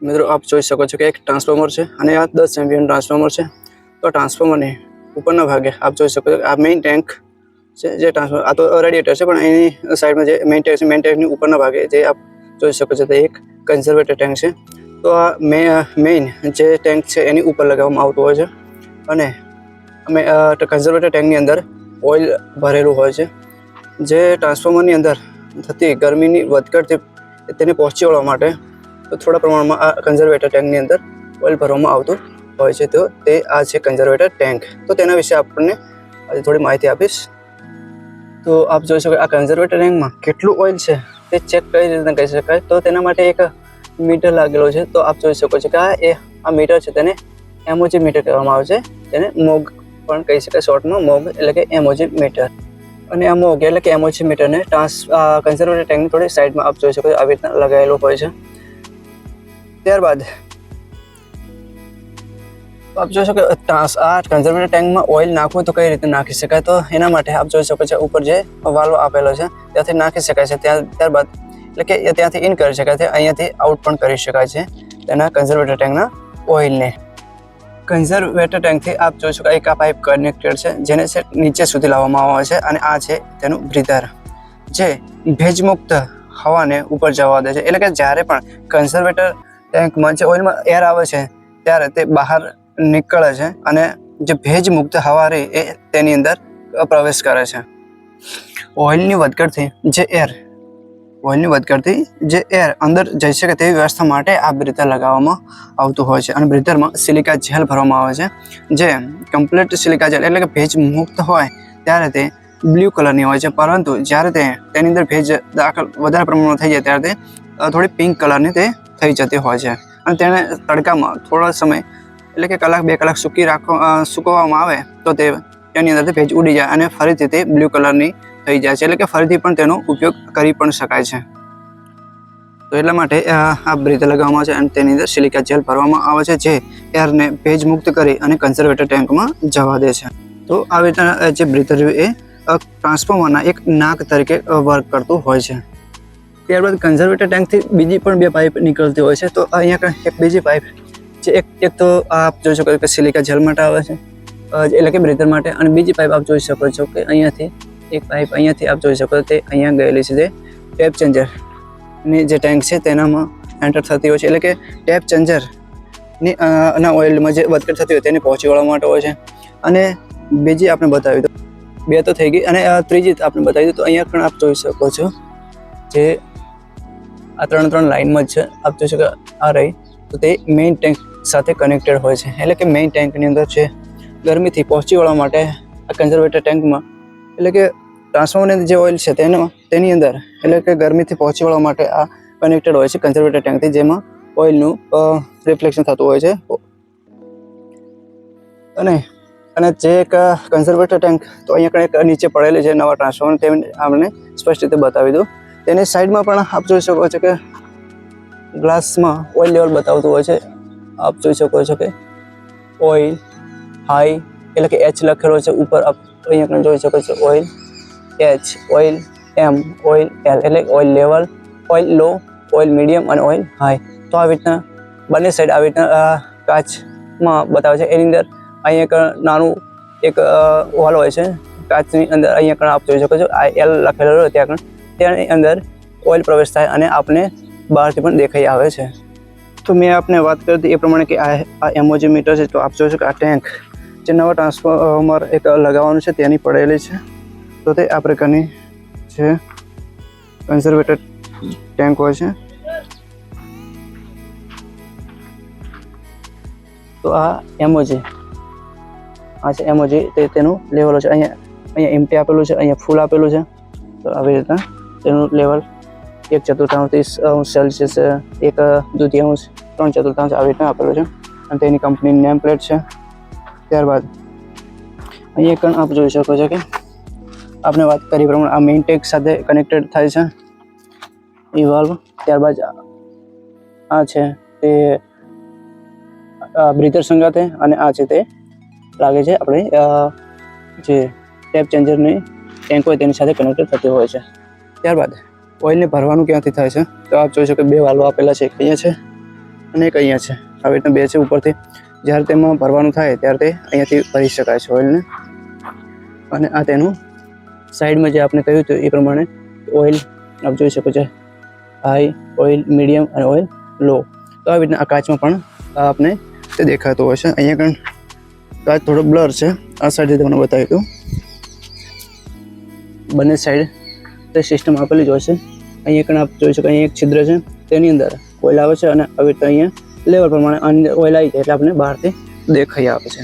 મિત્રો આપ જોઈ શકો છો કે એક ટ્રાન્સફોર્મર છે અને આ 10 એમ્પિયરનું ટ્રાન્સફોર્મર છે। તો ટ્રાન્સફોર્મરની ઉપરના ભાગે આપ જોઈ શકો છો કે આ મેઇન ટેન્ક છે જે ટ્રાન્સફોર્મર આ તો રેડિએટર છે પણ એની સાઈડમાં જે મેઇન ટેન્ક છે મેઇન ટેન્કની ઉપરના ભાગે જે આપ જોઈ શકો છો તે એક કન્ઝર્વેટર ટેન્ક છે। તો આ મેઇન જે ટેન્ક છે એની ઉપર લગાવવામાં આવતું હોય છે અને અમે કન્ઝર્વેટર ટેન્કની અંદર ઓઇલ ભરેલું હોય છે જે ટ્રાન્સફોર્મરની અંદર થતી ગરમીની વધઘટથી તેને પહોંચી વળવા માટે તો થોડા પ્રમાણમાં આ કન્ઝર્વેટર ટેન્કની અંદર ઓઇલ ભરવામાં આવતું હોય છે। તો તે આ છે કન્ઝર્વેટર ટેન્ક। તો તેના વિશે આપણને આજે થોડી માહિતી આપીશ। તો આપ જોઈ શકો આ કન્ઝર્વેટર ટેન્કમાં કેટલું ઓઇલ છે તે ચેક કઈ રીતે કરી શકાય। તો તેના માટે એક મીટર લાગેલો છે। તો આપ જોઈ શકો છો કે આ મીટર છે તેને એમઓજી મીટર કહેવામાં આવે છે। તેને મોગ પણ કહી શકાય, શોર્ટમાં મોગ એટલે કે એમઓજી મીટર। અને આ મોગ એટલે કે એમઓજી મીટરને કન્ઝર્વેટર ટેન્કની થોડી સાઈડમાં આપ જોઈ શકો છો આવી રીતના લગાવેલું હોય છે। ત્યારબાદ આપ જોઈ શકો આ કન્ઝર્વેટર ટેન્કમાં ઓઇલ નાખવું તો કઈ રીતે નાખી શકાય। તો એના માટે આપ જોઈ શકો છો ઉપર જે વાલ્વ આપેલો છે ત્યાંથી નાખી શકાય છે। ત્યારબાદ એટલે કે ત્યાંથી ઇન કરી શકાય છે, અહીંયાથી આઉટ પણ કરી શકાય છે તેના કન્ઝર્વેટર ટેન્કના ઓઇલને। કન્ઝર્વેટર ટેન્કથી આપ જોઈ શકો એક આ પાઇપ કનેક્ટેડ છે જેને નીચે સુધી લાવવામાં આવે છે અને આ છે તેનું બ્રીધર જે ભેજમુક્ત હવાને ઉપર જવા દે છે। એટલે કે જ્યારે પણ કન્ઝર્વેટર ટેન્કમાં જે ઓઇલમાં એર આવે છે ત્યારે તે બહાર નીકળે છે અને જે ભેજમુક્ત હવા રહે એ તેની અંદર પ્રવેશ કરે છે। ઓઇલની વધઘટથી જે એર અંદર જઈ શકે તેવી વ્યવસ્થા માટે આ બ્રીધર લગાવવામાં આવતું હોય છે। અને બ્રીધરમાં સિલિકા જેલ ભરવામાં આવે છે જે કમ્પ્લીટ સિલિકા જેલ એટલે કે ભેજ મુક્ત હોય ત્યારે તે બ્લુ કલરની હોય છે, પરંતુ જ્યારે તેની અંદર ભેજ દાખલ વધારે પ્રમાણમાં થઈ જાય ત્યારે તે થોડી પિંક કલરની તે થઈ જતી હોય છે। અને તેને તડકામાં થોડો સમય એટલે કે કલાક 2 કલાક સૂકવવામાં આવે તો તેની અંદરથી ભેજ ઉડી જાય અને ફરીથી તે બ્લુ કલરની થઈ જાય છે, એટલે કે ફરીથી પણ તેનો ઉપયોગ કરી પણ શકાય છે। તો એટલા માટે આ બ્રીધર લગાવવામાં આવે છે અને તેની અંદર સિલિકા જેલ ભરવામાં આવે છે જે એરને ભેજ મુક્ત કરી અને કન્ઝર્વેટર ટેન્કમાં જવા દે છે। તો આવી રીતના જે બ્રીધર એ ટ્રાન્સફોર્મરના એક નાક તરીકે વર્ક કરતું હોય છે। ત્યારબાદ કન્ઝર્વેટર ટેન્કથી બીજી પણ 2 પાઇપ નીકળતી હોય છે। તો અહીંયા એક બીજી પાઇપ જે એક તો આપ જોઈ શકો છો કે સિલિકા જેલ માટે આવે છે એટલે કે બ્રીધર માટે, અને બીજી પાઇપ આપ જોઈ શકો છો કે અહીંયાથી એક પાઇપ અહીંયાથી આપ જોઈ શકો છો તે અહીંયા ગયેલી છે, તે ટેપ ચેન્જરની જે ટેન્ક છે તેનામાં એન્ટર થતી હોય છે। એટલે કે ટેપ ચેન્જરની ના ઓઇલમાં જે વધઘટ થતી હોય તેને પહોંચી વળવા માટે હોય છે। અને બીજી આપણે બતાવી દો, 2 તો થઈ ગઈ, અને ત્રીજી આપણે બતાવી દો તો અહીંયા પણ આપ જોઈ શકો છો જે આ 3 લાઇનમાં જ છે આપ જોઈ શકો આ રહી, તો તે મેઇન ટેન્ક સાથે કનેક્ટેડ હોય છે। એટલે કે મેઇન ટેન્કની અંદર છે ગરમીથી પહોંચી વળવા માટે આ કન્ઝર્વેટર ટેન્કમાં એટલે કે ટ્રાન્સફોર્મરની જે ઓઇલ છે તેની અંદર એટલે કે ગરમીથી પહોંચી વળવા માટે આ કનેક્ટેડ હોય છે કન્ઝર્વેટર ટેન્કથી, જેમાં ઓઇલનું રિફ્લેક્શન થતું હોય છે। અને જે એક કન્ઝર્વેટર ટેન્ક તો અહીંયા એક નીચે પડેલી છે નવા ટ્રાન્સફોર્મર, તે આપણે સ્પષ્ટ રીતે બતાવી દઉં। તેની સાઈડમાં પણ આપ જોઈ શકો છો કે ગ્લાસમાં ઓઇલ લેવલ બતાવતું હોય છે। આપ જોઈ શકો છો કે ઓઇલ હાઈ એટલે કે H લખેલો છે ઉપર, આપ અહીંયા જોઈ શકો છો oil H, oil M, oil L એટલે ઓઇલ લેવલ, ઓઇલ લો, ઓઇલ મીડિયમ અને ઓઇલ હાઈ। તો આવી રીતના બંને સાઈડ આવી રીતના કાચમાં બતાવે છે। એની અંદર અહીંયા એક નાનું એક હોલ હોય છે કાચની અંદર, અહીંયા પણ આપ જોઈ શકો છો L લખેલો હોય ત્યાં તેની અંદર ઓઇલ પ્રવેશ થાય અને આપને બહારથી પણ દેખાઈ આવે છે। તો મેં આપને વાત કરી હતી એ પ્રમાણે કે આ એમઓજી મીટર છે। તો આપ જોઈ શકો આ ટેન્ક જે નવા ટ્રાન્સફોર્મર એક લગાવવાનું છે તેની પડેલી છે। તો તે આ પ્રકારની છે કન્ઝર્વેટર ટેન્ક હોય છે। તો આ એમઓજી છે એમઓજી તેનું લેવલ છે। અહીંયા એમટી આપેલું છે, અહીંયા ફૂલ આપેલું છે। તો આવી રીતના તેનું લેવલ 1/4 સેલ્સિયસ, 1/2, 3/4 આવી રીતના આપેલું છે અને તેની કંપનીની નેમ પ્લેટ છે। ત્યારબાદ અહીંયા પણ આપ જોઈ શકો છો કે આપણે વાત કરી પ્રમાણે આ મેઇન ટેન્ક સાથે કનેક્ટેડ થાય છે એ વાલ્વ। ત્યારબાદ આ છે તે બ્રીધર સંગાથે, અને આ છે તે લાગે છે આપણે જે ટેપ ચેન્જરની ટેન્ક હોય તેની સાથે કનેક્ટેડ થતી હોય છે। ત્યારબાદ ઓઇલને ભરવાનું ક્યાંથી થાય છે તો આપ જોઈ શકો 2 વાલ્વ આપેલા છે, એક અહીંયા છે અને એક અહીંયા છે. આવી રીતના બે છે ઉપરથી. જ્યારે તેમાં ભરવાનું થાય ત્યારે તે અહીંયાથી ભરી શકાય છે ઓઇલને. અને આ તેનું સાઈડમાં જે આપણે કહ્યું હતું એ પ્રમાણે ઓઇલ આપ જોઈ શકો છો, હાઈ ઓઇલ, મીડિયમ અને ઓઇલ લો. તો આવી રીતના આ કાચમાં પણ આપને તે દેખાતું હોય છે. અહીંયા પણ કાચ થોડો બ્લર છે. આ સાઈડથી તમને બતાવી દઉં. બંને સાઈડ તે સિસ્ટમ આપેલી જ હોય છે. અહીંયા પણ આપ જોઈ શકો, અહીંયા એક છિદ્ર છે, તેની અંદર ઓઇલ આવે છે અને આવી રીતે અહીંયા લેવલ પ્રમાણે અંદર ઓઇલ આવી જાય એટલે આપણે બહારથી દેખાઈ આવે છે.